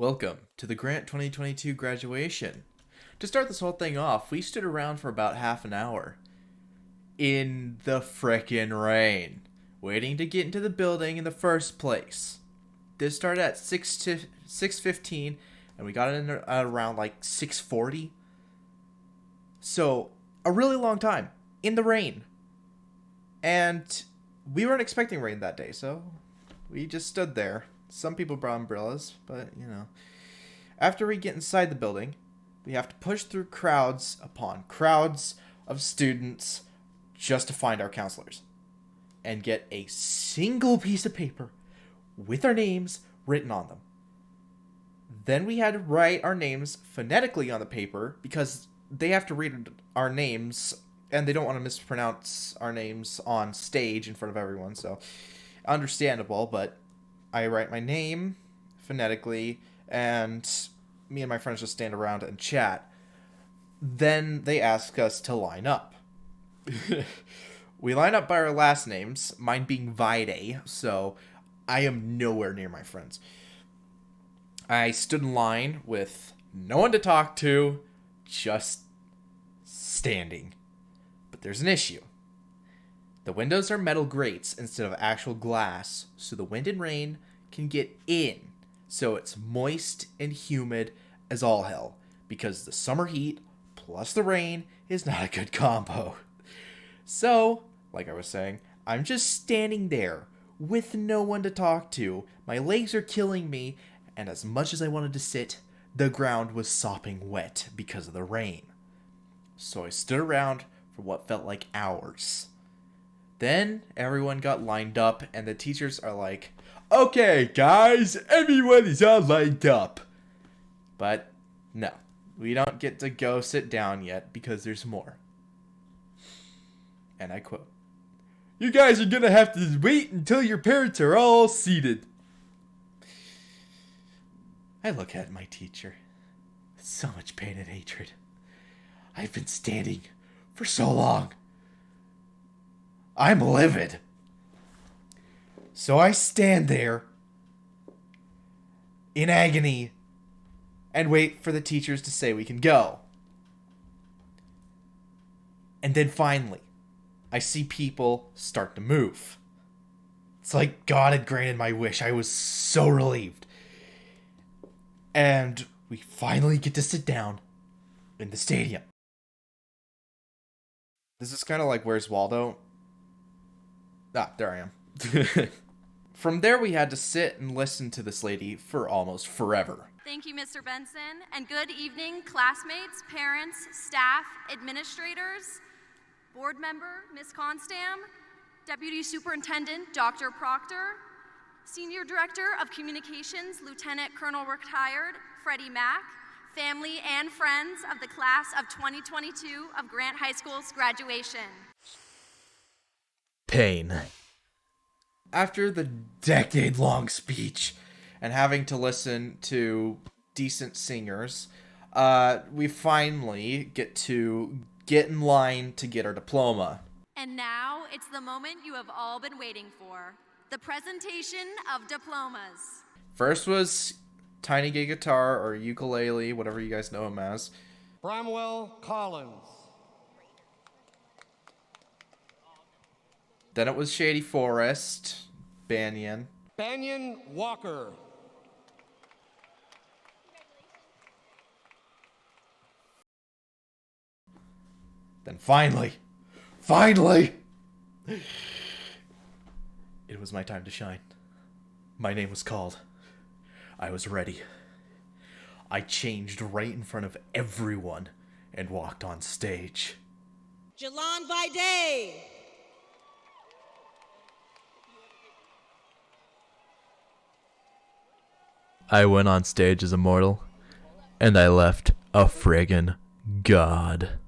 Welcome to the Grant 2022 graduation. To start this whole thing off, we stood around for about half an hour in the frickin' rain, waiting to get into the building in the first place. This started at 6:15, and we got in around like 6:40. So, a really long time in the rain. And we weren't expecting rain that day, so we just stood there. Some people brought umbrellas, but, After we get inside the building, we have to push through crowds upon crowds of students just to find our counselors and get a single piece of paper with our names written on them. Then we had to write our names phonetically on the paper because they have to read our names and they don't want to mispronounce our names on stage in front of everyone, so understandable, but I write my name phonetically, and me and my friends just stand around and chat. Then they ask us to line up. We line up by our last names, mine being Vide, so I am nowhere near my friends. I stood in line with no one to talk to, just standing. But there's an issue. The windows are metal grates instead of actual glass, so the wind and rain can get in. So it's moist and humid as all hell, because the summer heat plus the rain is not a good combo. So, like I was saying, I'm just standing there with no one to talk to. My legs are killing me, and as much as I wanted to sit, the ground was sopping wet because of the rain. So I stood around for what felt like hours. Then everyone got lined up, and the teachers are like, "Okay, guys, everyone is all lined up." But no, we don't get to go sit down yet because there's more. And I quote, "You guys are gonna have to wait until your parents are all seated." I look at my teacher with so much pain and hatred. I've been standing for so long. I'm livid. So I stand there in agony and wait for the teachers to say we can go. And then finally, I see people start to move. It's like God had granted my wish. I was so relieved. And we finally get to sit down in the stadium. This is kind of like Where's Waldo? Ah, there I am. From there, we had to sit and listen to this lady for almost forever. Thank you, Mr. Benson, and good evening, classmates, parents, staff, administrators, board member, Ms. Constam, Deputy Superintendent, Dr. Proctor, Senior Director of Communications, Lieutenant Colonel Retired, Freddie Mack, family and friends of the class of 2022 of Grant High School's graduation. Pain. After the decade-long speech and having to listen to decent singers, we finally get in line to get our diploma. And now it's the moment you have all been waiting for, the presentation of diplomas. First was Tiny Gay Guitar, or ukulele, whatever you guys know him as. Bramwell Collins. Then it was Shady Forest, Banyan. Banyan Walker. Then finally, it was my time to shine. My name was called. I was ready. I changed right in front of everyone and walked on stage. Jalon Vide. I went on stage as a mortal, and I left a friggin' god.